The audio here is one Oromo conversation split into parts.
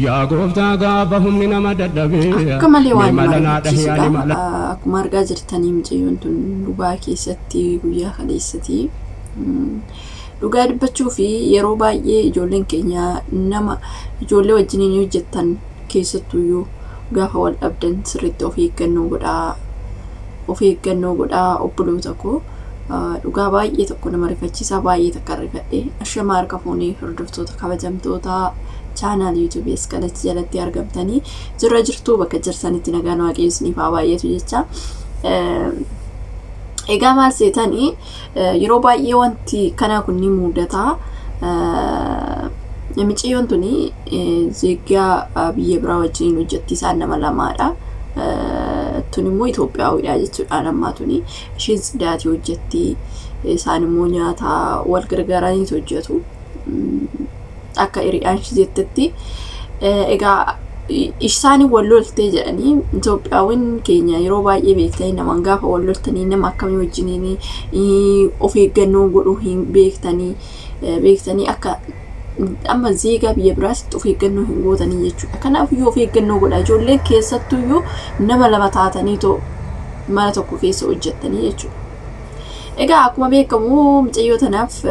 yaa gooftaa gaafa humni nama dadhabee akka malee waan mariifachiisudha. Akkuma argaa jirtanii mucayyoon tun dhugaa keessatti guyyaa kaleessatti dhugaa dubbachuu fi yeroo baay'ee ijoolleen keenya nama ijoollee wajjin hojjetan keessattuyyuu gaafa wal dhabdan sirriitti of eeggannoo godhaa obboloota koo. Dhugaa baay'ee tokko nama rifachiisaa baay'ee takka rifadhe ashama harka foonii hordoftoota kabajamtoota chaanaal YouTube kanatti jalatti argamtanii jirra jirtu bakka jirsanitti nagaan waaqayyooniif haa baay'eetu jecha. Egaa maal seetanii yeroo baay'ee wanti kana kun ni mudata. Mucayyoon tuni zeeggaa biyya biraa wajjin hojjetti isaan nama lamaadha. Tuni immoo Itoophiyaawidha jechuudha nammaa tuni. Isheen sidaati hojjetti isaan immoo nyaata wal gargaaranii hojjetu. Akka hiriyaan jettetti egaa isaan wal loltee jedhanii Itoophiyaawwan keenya yeroo baay'ee beektanii namaan gaafa wal loltanii nama akkamii wajjiniin of eeggannoo godhuu hin beektanii akka amma zeegaa biyya biraatti of eeggannoo hin gootanii jechuudha. Kanaaf yoo of eeggannoo godhaa ijoolleen keessattuyyuu nama lama taatanii mana tokko keessa hojjettanii jechuudha. Egaa akkuma beekamu mucayyoo tanaaf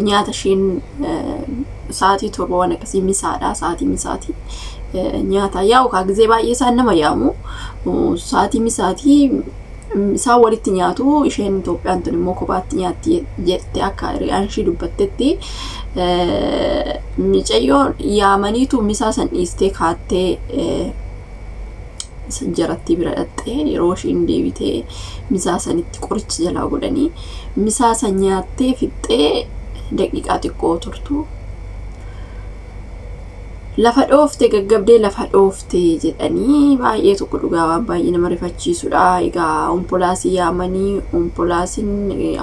nyaata isheen sa'aatii 7 waan akkasii misaadha. Sa'aatii misaatii nyaata yaa'u kaagizee baay'ee isaan nama yaamu sa'aatii misaatii isaan walitti nyaatu isheen Itoophiyaan tun immoo kophaatti nyaatti jette akka hiriyaan ishee dubbattetti mucayyoon yaamaniitu misaa san dhiistee kaattee jaratti bira dhattee yeroo isheen deebitee misaa sanitti qoricha jalaa godhanii misaa san nyaattee fixxee daqiiqaa xiqqoo turtu. Lafa dhoofte gaggabdee lafa dhoofte jedhanii baay'ee tokko dhugaa waan baay'ee nama rifachiisudha. Egaa ompolaasii yaamanii ompolaasiin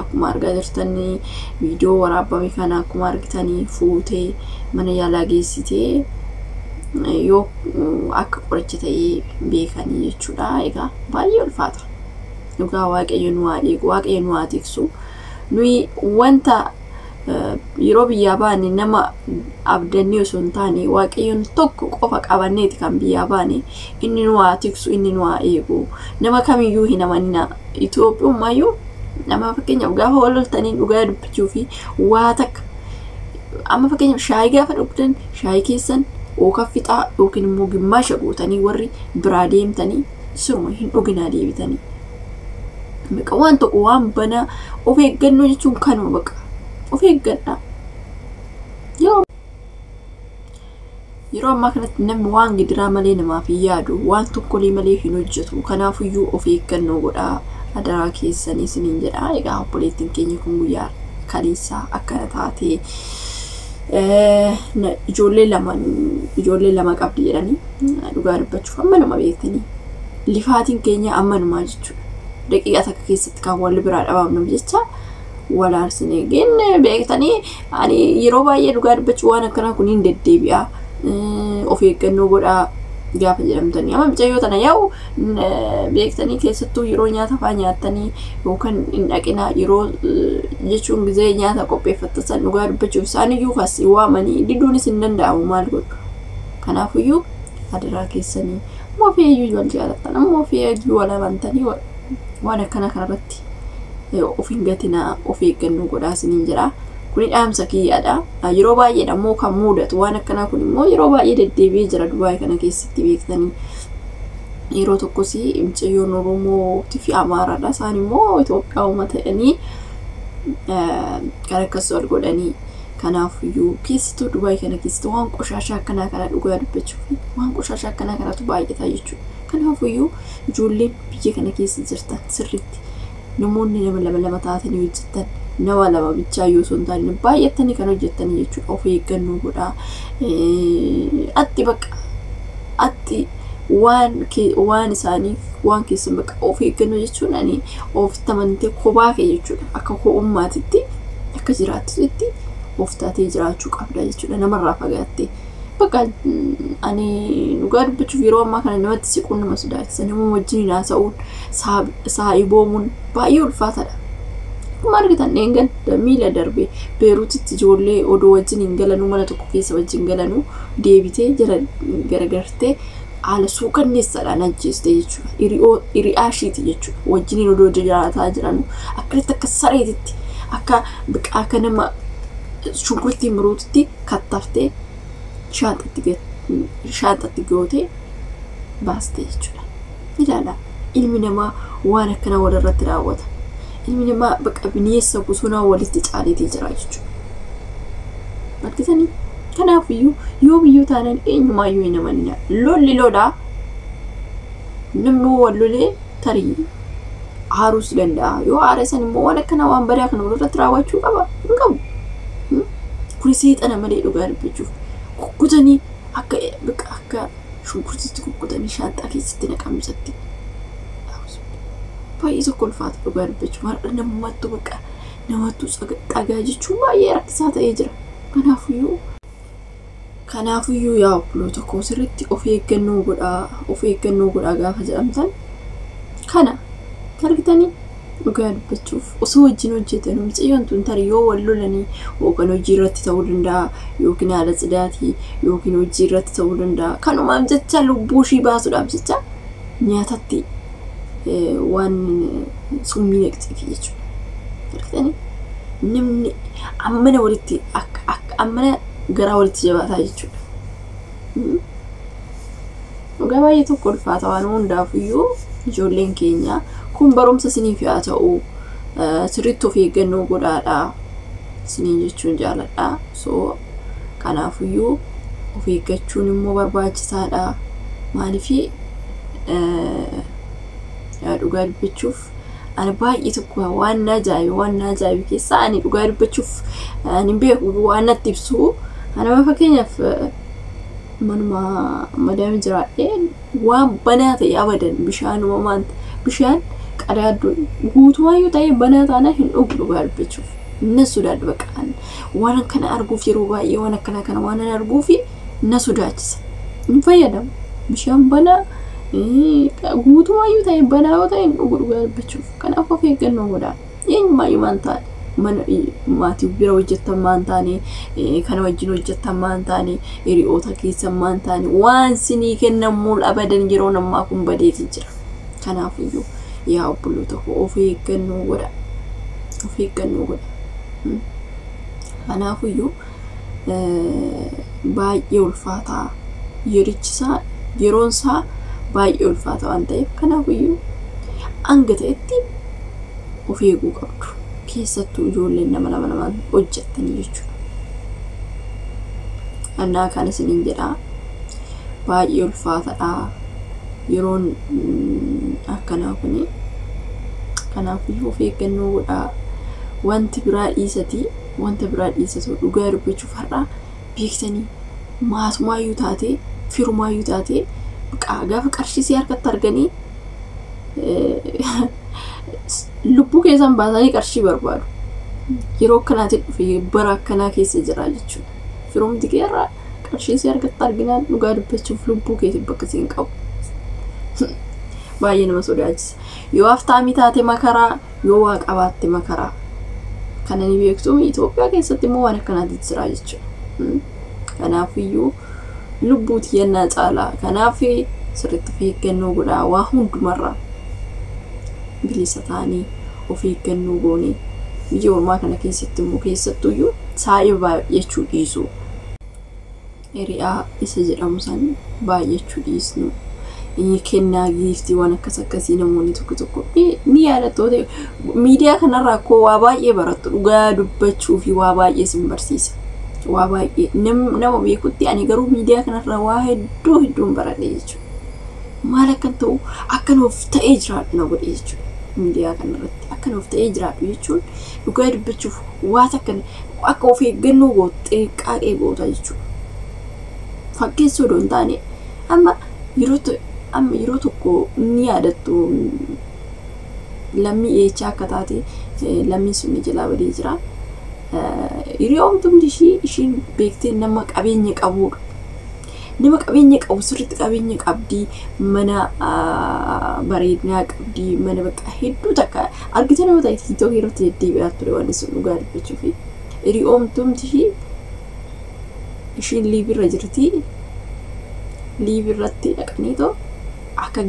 akkuma argaa jirtanii viidiyoo waraabame kana akkuma argitanii fuutee mana yaalaa geessitee yoo akka qoricha ta'ee beekanii jechuudha. Egaa baay'ee ulfaata. Dhugaa waaqayyo nu haa eegu, waaqayyo nu haa tiksu. Nuyi wanta yeroo biyyaa baane nama abdannee osoo hin taane waaqayyoon tokko qofa qabanneeti kan biyyaa baane inni nu haa tiksu, inni nu haa eegu. Nama kamiyyuu hin amanina. Itoophiyummaayyuu nama fakkeenyaaf gaafa wal loltanii dhugaa dubbachuu fi waa takka amma fakkeenyaaf shaayii gaafa dhugdan shaayii keessan ooka fixaa yookiin immoo gimmaasha gootanii warri biraa deemtanii siruma hin dhuginaa deebitanii. Baqa waan tokko waan banaa of eeggannoo jechuun kanuma baqa. Of eeggadhaa. Yeroo ammaa kanatti namni waan gidiraa malee namaaf hin yaadu, waan tokkollee malee hin hojjetu. Kanaafiyyuu of eeggannoo godhaa. Adaraa keessanii isiniin jedha. Egaa obboleettiin keenya kun guyyaa kaleessaa akkana taatee ijoollee lama qabdi jedhanii dhugaa dubbachuuf amma nama beektanii lifaatiin keenya amma namaa jechuudha. Daqiiqaa takka keessatti kan wal biraa dhabaamnu jecha walaarsine genne beektanii ani yeroo baay'ee dhugaa dubbachuu waan akkanaa kun hin deddeebi'a. Of eeggannoo godhaa gaafa jedhamtanii amma mucayyoo tana yaa'u beektanii keessattuu yeroo nyaata fa'aa nyaattanii yookaan hin dhaqinaa yeroo jechuun gizee nyaata qopheeffattan dhugaa dubbachuuf isaaniyyuu kasi waamanii diduunis hin danda'amu maal godhu. Kanaafiyyuu adaraa keessanii ammoo feeyyuu wal jaalattan ammoo feeyyuu wal amantanii waan akkana kanarratti of hin gatinaa of eeggannoo godhaa isiniin jedha. Kuni dhaamsa kiyyaadha. Yeroo baay'ee ammoo kan mudatu waan akkanaa kun immoo yeroo baay'ee deddeebi'ee jira Dubaay kana keessatti beektanii. Yeroo tokkos mucayyoon Oromootii fi Amaaraadha. Isaan immoo Itoophiyaa ta'anii kan akkas wal godhanii kanaafiyyuu keessattuu Dubaay kana keessatti waan qoshashaa akkanaa kana dhugaa dubbachuuf waan qoshashaa akkanaa kanatu baay'ata jechuudha. Kanaafiyyuu ijoolleen biyya kana keessa jirtan sirriitti namoonni nama lama taatanii hojjetan nama lama bichaa yoo son taane baay'atanii kan hojjettanii jechuudha. Of eeggannoo godhaa. Atti baqa atti waan isaaniif waan keessan baqa of eeggannoo jechuun ani ofitti amantee kophaa kee jechuudha. Akka ko'ummaatitti akka jiraattutti of taatee jiraachuu qabda jechuudha. Namarraa fagaattee baqa ani dhugaa dubbachuuf yeroo ammaa kana namatti siquun nama sodaachisa. Nama wajjin haasa'uun saayiboomuun baay'ee ulfaataadha. Margitan engan miila darbe Beeruutitti ijoollee odoo wajjin hin galanu mana tokko keessa wajjin galanu deebitee jara garagartee haala suukanneessaadhaan ajjeeste jechuudha. Hiriyaashiiti jechuudha. Wajjiniin odoo jiraataa jiran akkasitti akka sareetitti akka nama shunkurtii muruutitti kattaftee shaanxatti gootee baastee jechuudha. Ilaala ilmi namaa waan akkanaa walirratti raawwata. Ilmi namaa bakka bineensa bosonaa walitti caaleetii jira jechuudha. Markitanii kanaafiyyuu yoo biyyoo taanaan eenyumaayyuu hin amanina. Lolli lolaa namni wal lolee tarii aaruus danda'a. Yoo aaresan immoo waan akkanaa waan badaa kana walirratti raawwachuu qaba hin qabu. Kuni seexana malee dhugaa dubbachuuf kukkutanii akka shunkurtiitti kukkutanii shaanxaa keessatti naqamsatti. Baay'ee tokko ulfaata dhugaa dubbachuuf har'a namattu namattu dhagaa jechuun baay'ee rakkisaa ta'ee jira. Kanaafiyyuu yaa obboloota koo sirriitti of eeggannoo godhaa gaafa jedhamtan kana argitanii dhugaa dubbachuuf osoo wajjin hojjetan mucayyoon tun tarii yoo wal lolanii yookaan hojii irratti ta'uu danda'a yookiin haala cidhaatii yookiin hojii irratti ta'uu danda'a. Kanumaaf jecha lubbuu ishii baasuudhaaf jecha nyaatatti waan summii naqxeef jechuudha. Argitanii namni ammana walitti ammana garaa walitti jabaataa jechuudha. Dhugaa baay'ee tokko ulfaata waan hundaafiyyuu ijoolleen keenya kun barumsa isiniif haa ta'u sirriitti of eeggannoo godhaadhaa isiniin jechuun jaaladha. So kanaafiyyuu of eeggachuun immoo barbaachisaadha. Maaliif dhugaa dubbachuuf ani baay'ee tokko waan ajaa'ibu keessaa ani dhugaa dubbachuuf ani beeku waan natti ibsu ana fakkeenyaaf manuma madaami jiraadhee waan banaa ta'e abadan bishaan qadaaddu guutumaayyuu ta'e banaa taana hin dhugu dhugaa dubbachuuf na sodaadha baqaan waan kana arguuf yeroo baay'ee waan akkana kana waan arguuf na sodaachisa hin fayyadamu bishaan banaa guutumaayyuu ta'e banaa yoo ta'e hin dhugu dhugaa dubbachuuf kanaaf of eeggannoo godhaa eenyumaayyuu maan taane mana maatii bira hojjettan maan taane kana wajjin hojjettan maan taane hiriyoota keessa maan taane waan sinii kennamuun abadan yeroo namaa kun badeeti jira. Kanaafiyyuu yaa obboloota koo of eeggannoo godhaa. Kanaafiyyuu baay'ee ulfaataa yeroon isaa baay'ee ulfaata waan ta'eef kanaafiyyuu hanga ta'etti of eeguu qabdu. Keessattuu ijoolleen nama hojjettanii jechuudha. Annaa kana isiniin jedhaa baay'ee ulfaataadha yeroon akkanaa kuni. Kanaafiyyuu of eeggannoo godhaa. Wanta biraa dhiisatu dhugaa dubbachuuf har'a beektanii maasumaayyuu taatee firumaayyuu taatee gaafa qarshii harkatti arganii lubbuu keessan baasanii qarshii barbaadu. Yeroo akkanaatiin dhufee bara akkanaa keessa jira jechuudha. Firoomti keerraa qarshii harkatti arginaan dhugaa dubbachuuf lubbuu keessan bakka isin qabu. Baay'ee nama sodaachisa. Yoo haftaamii taate makaraa, yoo waa qabaatte makaraa. Kana ni beektu Itoophiyaa keessatti immoo waan akkanaatiin jira jechuudha. Kanaafiyyuu lubbuuti yennaa caalaa. Kanaaf sirriitti of eeggannoo godhaa waa hundumarraa. Bilisa taanii of eeggannoo goonee biyya ormaa kana keessatti immoo keessattuyyuu saayii baay'achuu dhiisuu. Hiriyaa isa jedhamu san baay'achuu dhiisnu. Kennaa giiftii waan akkasii namoonni tokko ni yaadattoota miidiyaa kanarraa koo waa baay'ee barattu dhugaa dubbachuu fi waa baay'ee sin barsiisa. Waa baay'ee nama beekutti ani garuu miidiyaa kanarraa waa hedduun baradhe jechuudha. Maal akkan ta'u akkan of ta'ee jiraadhu na godhe jechuudha. Miidiyaa kanarratti akkan of ta'ee jiraadhu jechuun dhugaa dubbachuuf waan akka of eeggannoo goote qaaqee goota jechuudha. Fakkeessoo odoo hin taane amma yeroo tokko ni yaadattu lammii eechaa akka taate lammiin sun ni jalaa badee jira. Hiriyoomtumti ishiin beektee nama qabeenya qabudha. nama qabeenya qabu sirriitti qabeenya qabdii mana bareedinaa qabdii mana bakka hedduu takka argitan yoo ta'e TikTok irratti deddeebi'aa ture waan sun dhugaa dubbachuuf hiriyoomtumti ishiin liibirra jirti liibirratti dhaqanii too akka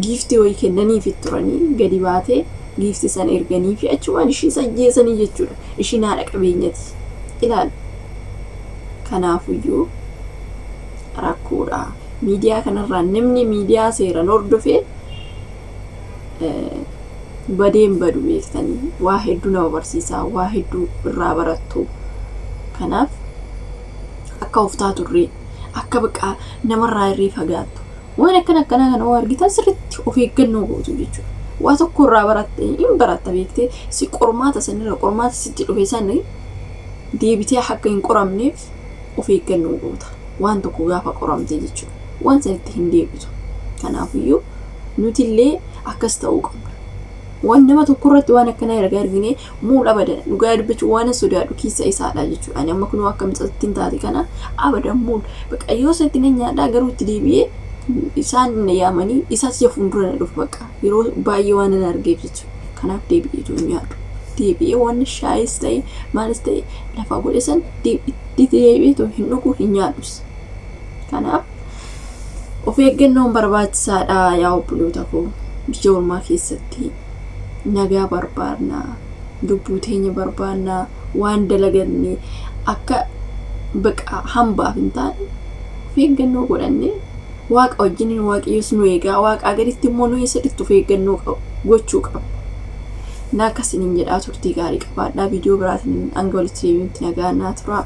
giiftii wayii kennaniif turanii gadi baatee giiftii san erganii fi achumaan ishii sajjeesanii jechuudha ishiin haadha qabeenyati ilaala kanaafuyyuu rakkoodha miidiyaa kanarraa namni miidiyaa seeraan hordofee badeen badu beektanii waa hedduu nama barsiisaa waa hedduu irraa barattu kanaaf akka uftaa turree akka baqa namarraa irree fagaattu waan akkanaa kana waa argitan sirriitti of eeggannoo gootu jechuudha waa tokko irraa baratte hin baratta beektee si qormaata sanirra qormaata sitti dhufe sanni deebitee akka hin qoramneef of eeggannoo goota waan tokko gaafa qoramte jechuudha waan sanitti hin deebitu kanaafiyyuu nuti illee akkas ta'uu qabna waan nama tokko irratti waan akkanaa erga argine muudha badan dhugaa dubbachuu waan sodaadhu keessa isaadha jechuudha ani amma kunoo akka mixatti taate kana abadan muudha baqa yoo satti nyaadhaa garuu itti deebi'ee isaan yaamanii isaas fuuldura na dhufu baqa yeroo baay'ee waan na argeef jechuudha kanaaf deebi'eetu nyaadhu deebi'ee waan shaayis ta'e maalis ta'e lafa godhe san deebi'eetu hin dhugu hin nyaadhus kanaaf of eeggannoon barbaachisaadha yaa obboloota koo biyya ormaa keessatti nagaa barbaadna lubbuu teenya barbaadna waan dalaganne akka baqa hambaaf hin taane of eeggannoo godhanne waaqa wajjiniin waaqayyoos nu eegaa waaqa gaditti immoo nu sirriitti of eeggannoo gochuu qabna naakasiniin jedhaa turtii gaarii qabaadhaa viidiyoo biraatiin hanga walitti deebinutti nagaa naa turaa.